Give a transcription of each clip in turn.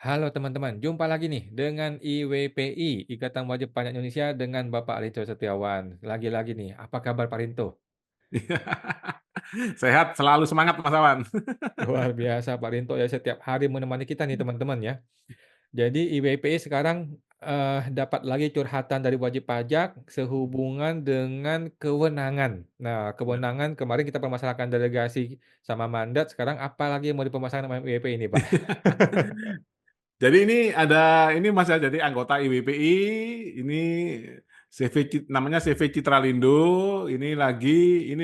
Halo teman-teman, jumpa lagi nih dengan IWPI, Ikatan Wajib Pajak Indonesia dengan Bapak Rinto Setiawan. Lagi-lagi nih, apa kabar Pak Rinto? Sehat, selalu semangat Mas Awan. Luar biasa Pak Rinto ya setiap hari menemani kita nih teman-teman ya. Jadi IWPI sekarang dapat lagi curhatan dari wajib pajak sehubungan dengan kewenangan. Nah, Ya. kewenangan kemarin kita permasalahkan delegasi sama mandat, sekarang apa lagi yang mau dipermasalahkan sama IWPI ini Pak? Jadi ini Mas ya, jadi anggota IWPI, ini namanya CV Citralindo, ini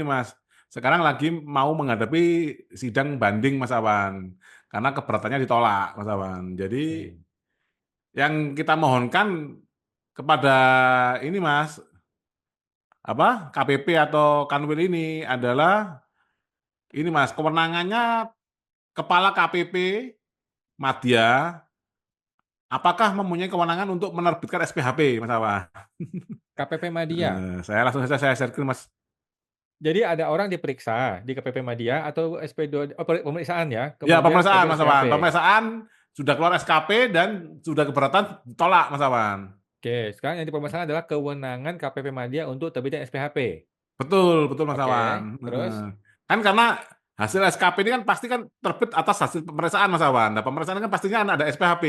Mas, sekarang lagi mau menghadapi sidang banding Mas Awan, karena keberatannya ditolak Mas Awan. Jadi Hmm. yang kita mohonkan kepada ini Mas, KPP atau Kanwil ini adalah ini Mas, kewenangannya Kepala KPP Madya, apakah mempunyai kewenangan untuk menerbitkan SPHP, Mas Awan? KPP Madya. Saya langsung saja saya share screen, Mas. Jadi ada orang diperiksa di KPP Madya atau SP2 oh, pemeriksaan ya, Ya, kemudian pemeriksaan, terbit Mas SPHP. Awan. Pemeriksaan sudah keluar SKP dan sudah keberatan, tolak, Mas Awan. Oke, sekarang yang dipermasalahkan adalah kewenangan KPP Madya untuk terbitin SPHP. Betul, betul, Mas Oke, Awan. terus? Kan karena hasil SKP ini kan pasti kan terbit atas hasil pemeriksaan, Mas Awan. Nah, pemeriksaan kan pastinya kan ada SPHP.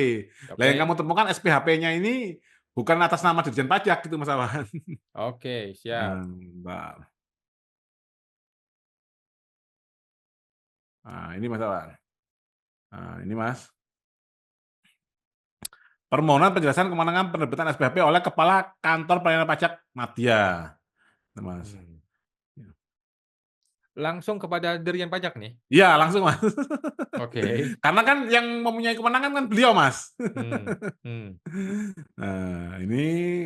Lah yang Oke, kamu temukan SPHP-nya ini bukan atas nama Dirjen Pajak gitu, Mas Awan. oke, siap. Mbak. Nah, ini Mas Awan. Nah, ini Mas. Permohonan penjelasan kewenangan penerbitan SPHP oleh Kepala Kantor Pelayanan Pajak Madya, nah, Mas. Hmm. Langsung kepada Dirjen Pajak nih? Iya, langsung, Mas. Oke. Karena kan yang mempunyai kewenangan kan beliau, Mas. Hmm, hmm, Nah, ini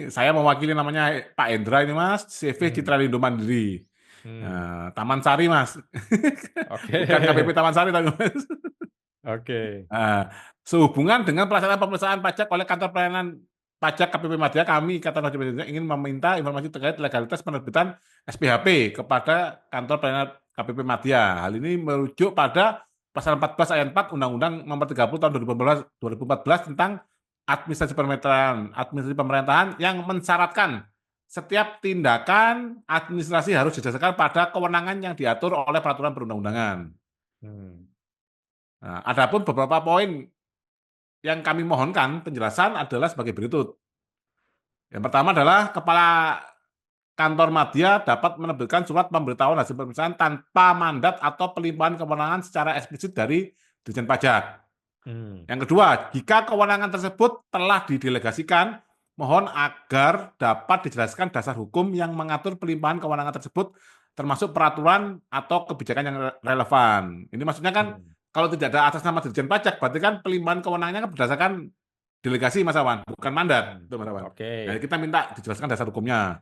saya mewakili namanya Pak Endra ini, Mas, CV hmm, Citralindo Mandiri. hmm. Nah, Taman Sari, Mas. Oke, Bukan KPP Taman Sari, tapi, Mas. oke. Nah, sehubungan dengan pelaksanaan pemeriksaan pajak oleh Kantor Pelayanan Pajak KPP Madya, kami Ikatan Wajib Pajak ingin meminta informasi terkait legalitas penerbitan SPHP kepada Kantor Pelayanan KPP Madya. Hal ini merujuk pada Pasal 14 ayat 4 Undang-Undang Nomor 30 Tahun 2014 tentang administrasi pemerintahan yang mensyaratkan setiap tindakan administrasi harus didasarkan pada kewenangan yang diatur oleh peraturan perundang-undangan. Hmm, Nah, adapun beberapa poin yang kami mohonkan penjelasan adalah sebagai berikut. Yang pertama adalah Kepala Kantor Madya dapat menerbitkan surat pemberitahuan hasil pemeriksaan tanpa mandat atau pelimpahan kewenangan secara eksplisit dari Dirjen Pajak. hmm, Yang kedua, jika kewenangan tersebut telah didelegasikan, mohon agar dapat dijelaskan dasar hukum yang mengatur pelimpahan kewenangan tersebut, termasuk peraturan atau kebijakan yang relevan. Ini maksudnya kan hmm, kalau tidak ada atas nama Dirjen Pajak, berarti kan pelimpahan kewenangannya kan berdasarkan delegasi, Mas Awan, bukan mandat, hmm. itu Mas Awan. Nah, Oke. kita minta dijelaskan dasar hukumnya.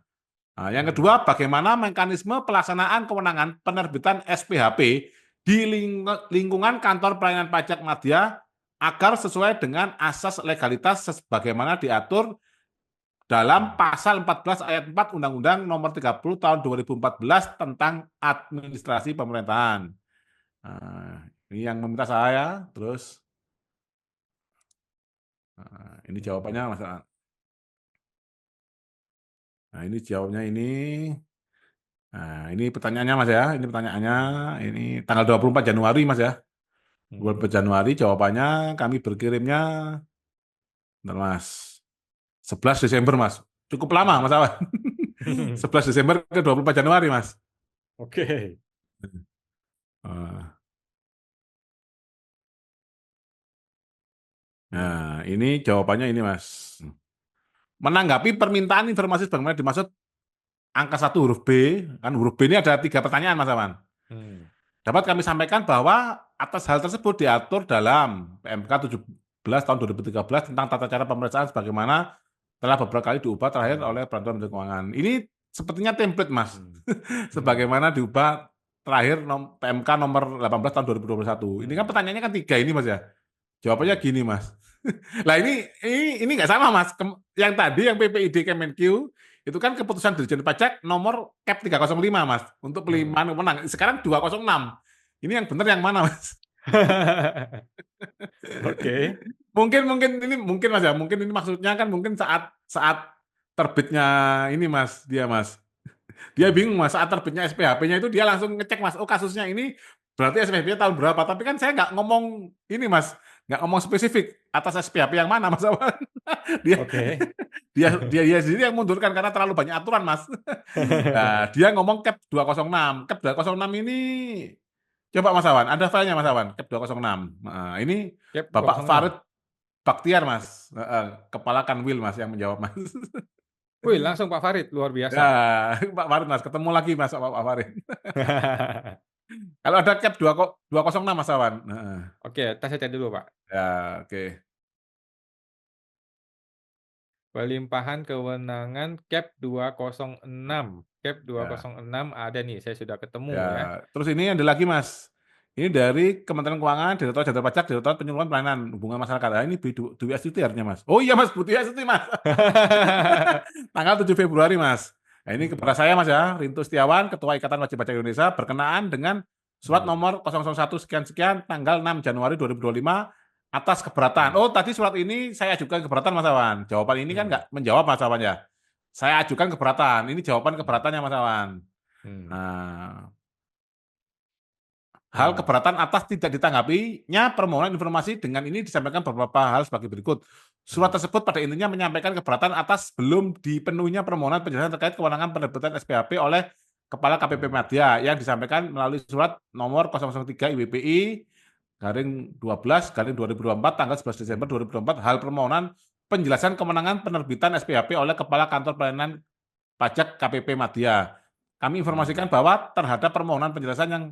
Nah, yang Hmm, kedua, bagaimana mekanisme pelaksanaan kewenangan penerbitan SPHP di lingkungan Kantor Pelayanan Pajak Madya agar sesuai dengan asas legalitas sebagaimana diatur dalam hmm. Pasal 14 ayat 4 Undang-Undang Nomor 30 Tahun 2014 tentang Administrasi Pemerintahan. Nah, ini yang meminta saya, terus ini jawabannya, Hmm. Mas. Nah, ini jawabnya ini. Nah, ini pertanyaannya, Mas ya. Ini pertanyaannya, Hmm. ini tanggal 24 Januari, Mas ya. 24 Hmm. Januari jawabannya kami berkirimnya, bentar, Mas. 11 Desember, Mas. Cukup lama, Mas Hmm. Awan. 11 Desember ke 24 Januari, Mas. Oke. Eh, Nah, ini jawabannya ini, Mas. Menanggapi permintaan informasi sebagaimana dimaksud angka 1 huruf B, kan huruf B ini ada 3 pertanyaan, Mas Awan. Hmm. Dapat kami sampaikan bahwa atas hal tersebut diatur dalam PMK 17 tahun 2013 tentang tata cara pemeriksaan sebagaimana telah beberapa kali diubah terakhir Hmm. oleh Peraturan Menteri Keuangan. Ini sepertinya template, Mas. Hmm. Hmm. Sebagaimana diubah terakhir PMK nomor 18 tahun 2021. Ini kan Hmm. pertanyaannya kan 3 ini, Mas ya. Jawabannya Hmm. gini, Mas. Lah ini nggak sama, Mas. Yang tadi yang PPID Kemenq itu kan keputusan Dirjen Pajak nomor Cap 305, Mas, untuk Hmm. pelimpahan wewenang. Sekarang 206. Ini yang benar yang mana, Mas? Oke. Mungkin mungkin ini mungkin Mas ya, mungkin ini maksudnya kan mungkin saat saat terbitnya ini Mas, dia Mas. Dia Hmm, bingung Mas, saat terbitnya SPHP-nya itu dia langsung ngecek Mas, oh kasusnya ini berarti SPHP-nya tahun berapa, tapi kan saya nggak ngomong ini Mas, nggak ngomong spesifik atas SPHP yang mana Mas Awan. Dia oke. dia sendiri yang mundurkan karena terlalu banyak aturan Mas. Nah, dia ngomong cap 206. Cap 206 ini coba Mas Awan, ada filenya Mas Awan, cap 206. Nah, ini Cap Bapak 206. Farid Baktiar Mas, Kepala Kanwil Mas yang menjawab Mas. Wih, langsung Pak Farid, luar Ya, biasa. Pak Farid Mas, ketemu lagi Mas Pak Farid. Kalau ada cap 206 Mas Awan. Heeh. Oke, entar saya cek dulu, Pak. Ya, oke. Pelimpahan kewenangan Cap 206. Cap Ya, 206 ada nih, saya sudah ketemu ya. ya. Terus ini ada lagi Mas. Ini dari Kementerian Keuangan, Direktorat Jenderal Pajak, Direktorat Penyuluhan Pelayanan Hubungan Masyarakat. Nah, ini Dwi Astuti artinya Mas. Oh iya Mas, Bu Dwi Astuti Mas. Tanggal 7 Februari Mas. Nah, ini kepada saya Mas ya, Rinto Setiawan, Ketua Ikatan Wajib Pajak Indonesia, berkenaan dengan surat Hmm, nomor 001 sekian-sekian tanggal 6 Januari 2025 atas keberatan. hmm, Oh, tadi surat ini saya ajukan keberatan Mas Awan. Jawaban ini kan hmm, nggak menjawab Mas Awan ya. Saya ajukan keberatan. Ini jawaban keberatannya Mas Awan. hmm, Nah, hal hmm, keberatan atas tidak ditanggapinya permohonan informasi dengan ini disampaikan beberapa hal sebagai berikut. Surat hmm, tersebut pada intinya menyampaikan keberatan atas belum dipenuhinya permohonan penjelasan terkait kewenangan penerbitan SPHP oleh Kepala KPP hmm, Madya yang disampaikan melalui surat nomor 003 IWPI garing 12 garing 2024 tanggal 11 Desember 2024 hal permohonan penjelasan kewenangan penerbitan SPHP oleh Kepala Kantor Pelayanan Pajak KPP Madya. Kami informasikan hmm, bahwa terhadap permohonan penjelasan yang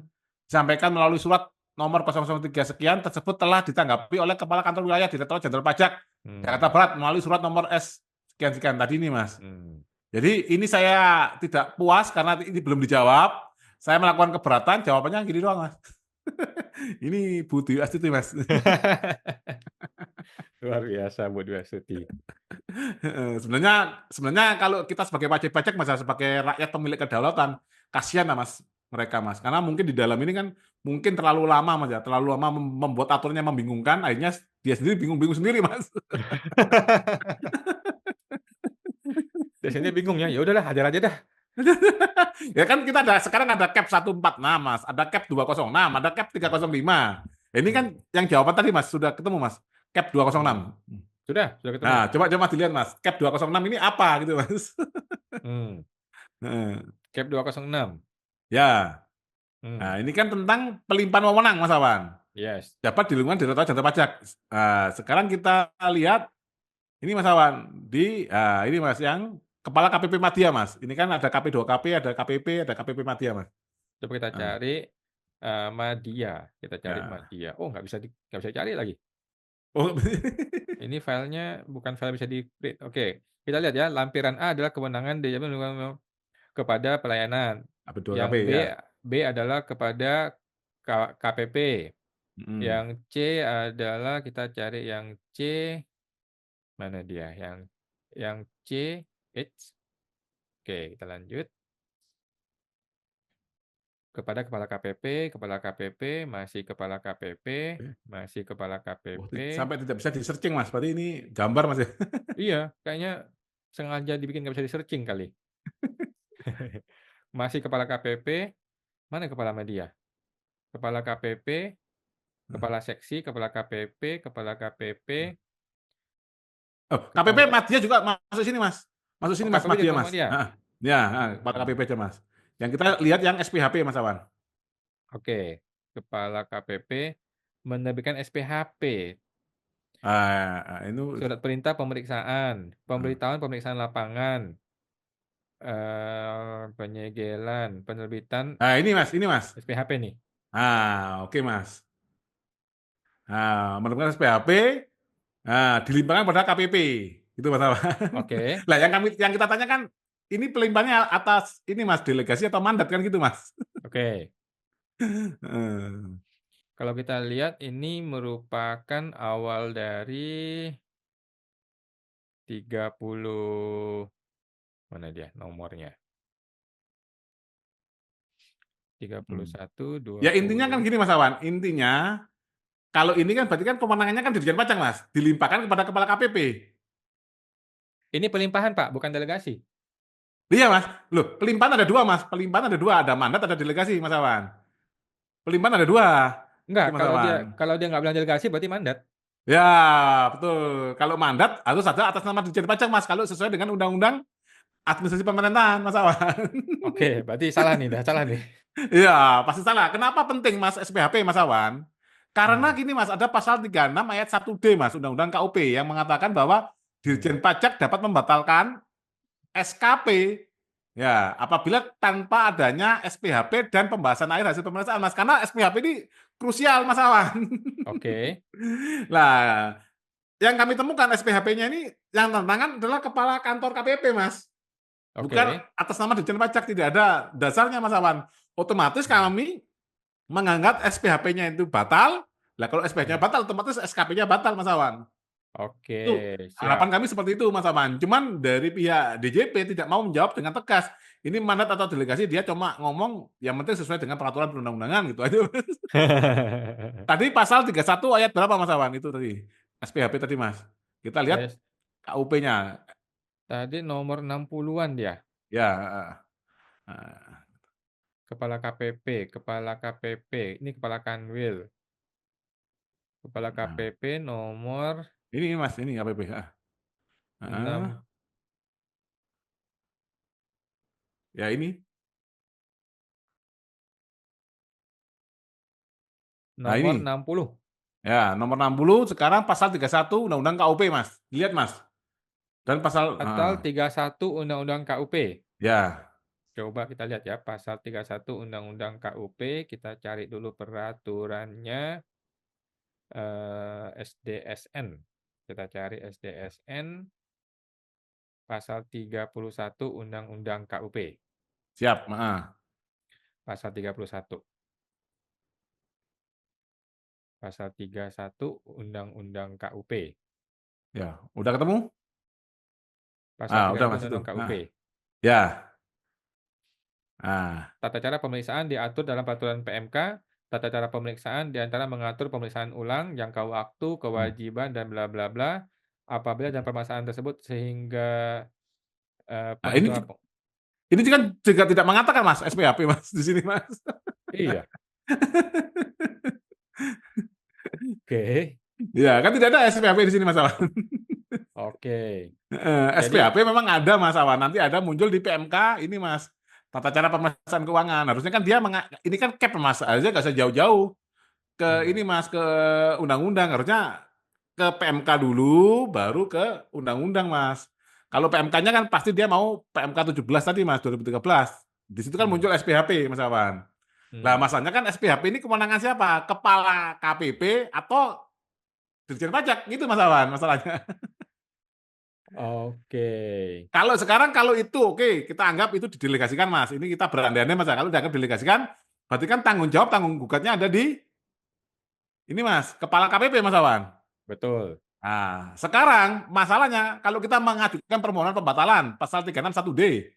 disampaikan melalui surat nomor 003 sekian tersebut telah ditanggapi oleh Kepala Kantor Wilayah Direktorat Jenderal Pajak Jakarta hmm, Barat melalui surat nomor S sekian-sekian tadi ini Mas. hmm. Jadi ini saya tidak puas karena ini belum dijawab. Saya melakukan keberatan, jawabannya gini doang Mas. Ini Budi Astuti Mas. Luar biasa, Bu Dwi Astuti. Sebenarnya sebenarnya kalau kita sebagai wajib pajak Mas, sebagai rakyat pemilik kedaulatan, kasihan lah Mas mereka Mas. Karena mungkin di dalam ini kan mungkin terlalu lama Mas ya, terlalu lama membuat aturannya membingungkan, akhirnya dia sendiri bingung-bingung sendiri Mas. Biasanya bingung ya, ya udahlah hajar aja dah. Ya kan kita ada sekarang ada cap 146 Mas, ada cap 206, ada cap Hmm, 305. Ini kan hmm, yang jawaban tadi Mas sudah ketemu Mas, cap hmm. 206. Sudah ketemu. Nah, coba dilihat Mas, cap 206 ini apa gitu Mas. Hmm, Heeh. Cap 206. Ya. Hmm, Nah, ini kan tentang pelimpahan wewenang Mas Awan. yes. Dapat di lingkungan Direktorat Jenderal Pajak. Nah, sekarang kita lihat ini Mas Awan ini Mas yang Kepala KPP Madya Mas. Ini kan ada KP2KP, ada KPP, ada KPP Madya Mas. Coba kita Nah, cari Madya. Kita cari ya. Madya. Oh, nggak bisa cari lagi. Oh, Ini filenya bukan file bisa di-print. Oke, kita lihat ya. Lampiran A adalah kewenangan dijamin kepada pelayanan. Yang KP2KP B ya. B adalah kepada KPP. Mm. Yang C adalah kita cari yang C mana dia? Yang C H. Oke, kita lanjut kepada kepala KPP, masih kepala KPP, masih kepala Oh, KPP. sampai tidak bisa di-searching Mas. Berarti ini gambar Mas ya. Iya, kayaknya sengaja dibikin nggak bisa di-searching kali. Masih kepala KPP, mana kepala media? Kepala KPP, kepala seksi, kepala KPP, kepala KPP, Oh, KPP kepala Madya juga masuk sini Mas. Masuk oh sini Mas KPP juga Madya kepala Mas. media. Ya, Kepala Hmm, KPP aja Mas. Yang kita lihat yang SPHP Mas Awan. oke, kepala KPP menerbitkan SPHP, Ini surat perintah pemeriksaan, ah. pemeriksaan lapangan, penyegelan, penerbitan Nah, ini Mas. SPHP nih. Oke Mas. Menemukan SPHP, dilimpahkan pada KPP. Itu Mas Awan. Oke, Lah yang kita tanya kan ini pelimpahannya atas ini Mas delegasi atau mandat kan gitu Mas. oke. Heeh. Kalau kita lihat ini merupakan awal dari 30 mana dia nomornya? Hmm. 31, Ya intinya kan 20. gini Mas Awan, intinya Kalau ini kan berarti kan kewenangannya kan Dirjen Pajak, Mas, dilimpahkan kepada Kepala KPP. Ini pelimpahan, Pak, bukan delegasi. Iya, Mas. Loh, pelimpahan ada dua, Mas. Pelimpahan ada dua, ada mandat, ada delegasi, Mas Awan. Pelimpahan ada dua, Enggak, itu Mas Awan. kalau dia nggak bilang delegasi berarti mandat. Ya, betul. Kalau mandat harus ada atas nama Dirjen Pajak, Mas. Kalau sesuai dengan Undang-Undang Administrasi Pemerintahan, Mas Awan. Oke, berarti salah nih, dah salah nih. Iya, pasti salah. Kenapa penting, Mas, SPHP, Mas Awan? Karena Hmm, gini, Mas, ada pasal 36 ayat 1D, Mas, Undang-Undang KUP yang mengatakan bahwa hmm, Dirjen Pajak dapat membatalkan SKP ya apabila tanpa adanya SPHP dan pembahasan akhir hasil pemeriksaan, Mas. Karena SPHP ini krusial, Mas Awan. oke, Nah, yang kami temukan SPHP-nya ini yang tanda tangan adalah kepala kantor KPP, Mas. Bukan oke. atas nama Dirjen Pajak, tidak ada dasarnya, Mas Awan. Otomatis Hmm, kami menganggap SPHP-nya itu batal. Lah kalau SPH-nya hmm. batal, otomatis SKP-nya batal, Mas Awan. Oke, Itu harapan siap. kami seperti itu, Mas Aman. Cuman dari pihak DJP tidak mau menjawab dengan tegas. Ini mandat atau delegasi, dia cuma ngomong yang penting sesuai dengan peraturan perundang-undangan gitu aja. Tadi pasal 31 ayat berapa, Mas Awan? Itu tadi. SPHP tadi, Mas. Kita lihat Saya KUP-nya. tadi nomor 60-an dia. Ya, heeh. Kepala KPP. Ini Kepala Kanwil. Kepala Nah, KPP nomor ini Mas, ini KPP. Heeh. 6, Ya ini. Nah nomor ini. 60. Ya, nomor 60 sekarang pasal 31 Undang-Undang KUP, Mas. Lihat, Mas. Dan pasal Pasal 31 Undang-Undang KUP. ya, Coba kita lihat ya, pasal 31 Undang-Undang KUP, kita cari dulu peraturannya SDSN. Kita cari SDSN pasal 31 Undang-Undang KUP. siap. Heeh. Pasal 31. Pasal 31 Undang-Undang KUP. Ya, udah ketemu? Pasal Udah 31 Mas itu. Undang-Undang KUP. Ya. Ah, Tata cara pemeriksaan diatur dalam peraturan PMK. Tata cara pemeriksaan diantara mengatur pemeriksaan ulang, jangka waktu, hmm. kewajiban, dan bla bla bla. Apabila dalam permasalahan tersebut sehingga Nah, ini penentuan ini kan juga tidak mengatakan Mas SPHP Mas di sini Mas. iya, oke, Ya, kan tidak ada SPHP di sini Mas Awan. oke. Jadi, SPHP memang ada Mas Awan. Nanti ada muncul di PMK ini Mas. Tata cara pemeriksaan keuangan. Harusnya kan dia ini kan cap Mas. Harusnya nggak usah jauh-jauh ke hmm, ini Mas ke undang-undang. Harusnya ke PMK dulu baru ke undang-undang Mas. Kalau PMK-nya kan pasti dia mau PMK 17 tadi Mas 2013. Di situ kan hmm, muncul SPHP Mas Awan. Lah hmm. masalahnya kan SPHP ini kewenangan siapa? Kepala KPP atau Dirjen Pajak? Gitu Mas Awan masalahnya. Oke. Kalau sekarang kalau itu oke, kita anggap itu didelegasikan Mas. Ini kita berandai-andai Mas. Kalau dianggap delegasikan, berarti kan tanggung jawab tanggung gugatnya ada di ini Mas, Kepala KPP Mas Awan. Betul. Nah, sekarang masalahnya kalau kita mengajukan permohonan pembatalan pasal 361D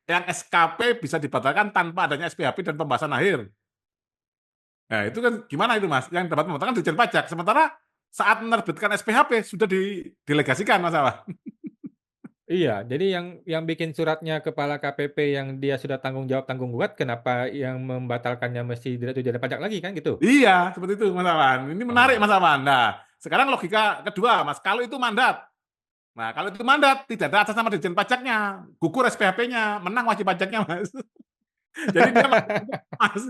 yang SKP bisa dibatalkan tanpa adanya SPHP dan pembahasan akhir. Nah, itu kan gimana itu Mas? Yang dapat membatalkan Dirjen Pajak. Sementara saat menerbitkan SPHP sudah didelegasikan Mas Awan. Iya, jadi yang bikin suratnya kepala KPP yang dia sudah tanggung jawab tanggung gugat, kenapa yang membatalkannya mesti Direktur Jenderal Pajak lagi kan gitu? Iya, seperti itu Mas Awan. Ini menarik Oh. Mas Awan. Nah, sekarang logika kedua Mas, kalau itu mandat. Nah, kalau itu mandat tidak ada atas nama Dirjen Pajaknya, gugur SPHP-nya, menang wajib pajaknya Mas. Jadi dia Mas.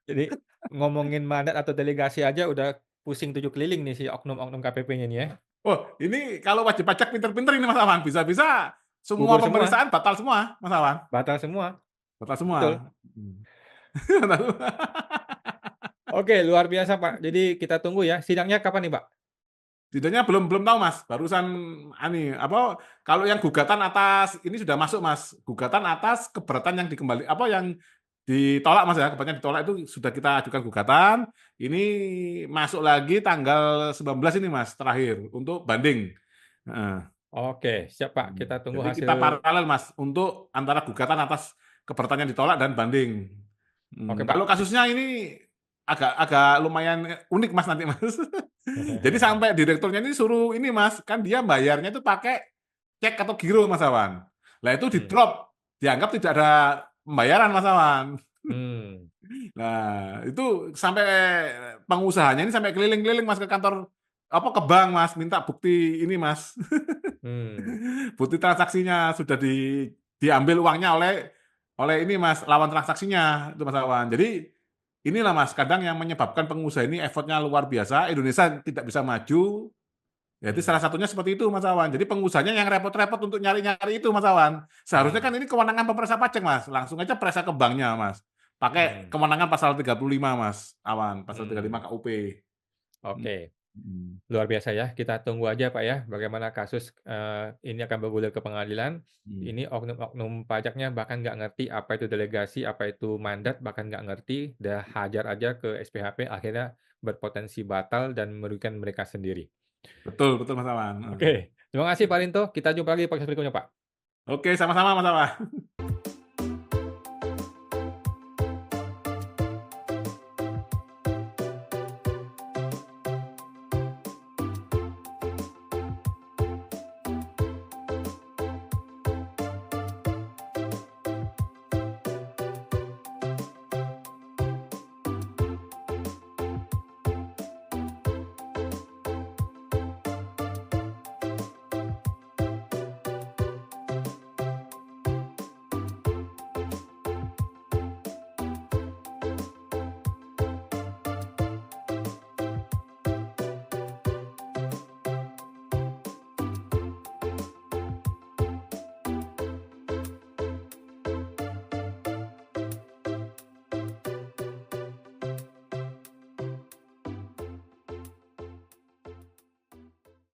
Jadi ngomongin mandat atau delegasi aja udah pusing 7 keliling nih si oknum-oknum KPP-nya nih ya. Oh, ini kalau wajib pajak pinter-pinter ini Mas Awan, bisa-bisa semua Gugur semua, pemeriksaan batal semua, Mas Awan. batal semua. Batal Betul. semua. Oke, luar biasa Pak. Jadi kita tunggu ya. Sidangnya kapan nih Pak? Tidaknya belum belum tahu Mas, barusan apa kalau yang gugatan atas ini sudah masuk Mas, gugatan atas keberatan yang dikembali apa yang ditolak Mas ya, keberatan ditolak itu sudah kita ajukan gugatan. Ini masuk lagi tanggal 19 ini Mas terakhir untuk banding. Heeh. Oke, siap Pak. Kita tunggu Jadi hasil. kita paralel Mas untuk antara gugatan atas keberatan yang ditolak dan banding. Oke Kalau Pak. kasusnya ini agak agak lumayan unik Mas nanti Mas. Jadi sampai direkturnya ini suruh ini Mas, kan dia bayarnya itu pakai cek atau giro Mas Awan. Lah itu Mmm, di-drop, dianggap tidak ada pembayaran Mas Awan. mmm, Nah, itu sampai pengusahanya ini sampai keliling-keliling Mas ke kantor apa ke bank Mas, minta bukti ini Mas. mmm, Bukti transaksinya sudah diambil uangnya oleh ini Mas, lawan transaksinya itu Mas Awan. Jadi inilah Mas, kadang yang menyebabkan pengusaha ini effortnya luar biasa, Indonesia tidak bisa maju, ya itu salah mmm, satunya seperti itu Mas Awan. Jadi pengusahanya yang repot-repot untuk nyari-nyari itu Mas Awan. Seharusnya kan mmm, ini kewenangan pemeriksa pajak Mas, langsung aja periksa ke banknya Mas. Pakai mmm, kewenangan pasal 35 Mas Awan, pasal 35 mmm, KUP. Mhm, oke. mhm, Luar biasa ya, kita tunggu aja Pak ya, bagaimana kasus, ini akan bergulir ke pengadilan. mhm. Ini oknum-oknum pajaknya bahkan nggak ngerti apa itu delegasi, apa itu mandat, bahkan nggak ngerti, dah hajar aja ke SPHP, akhirnya berpotensi batal dan merugikan mereka sendiri. Betul betul Mas Awan, heeh. Oke, terima kasih Pak Rinto, kita jumpa lagi di podcast berikutnya Pak. Oke, sama-sama Mas Awan.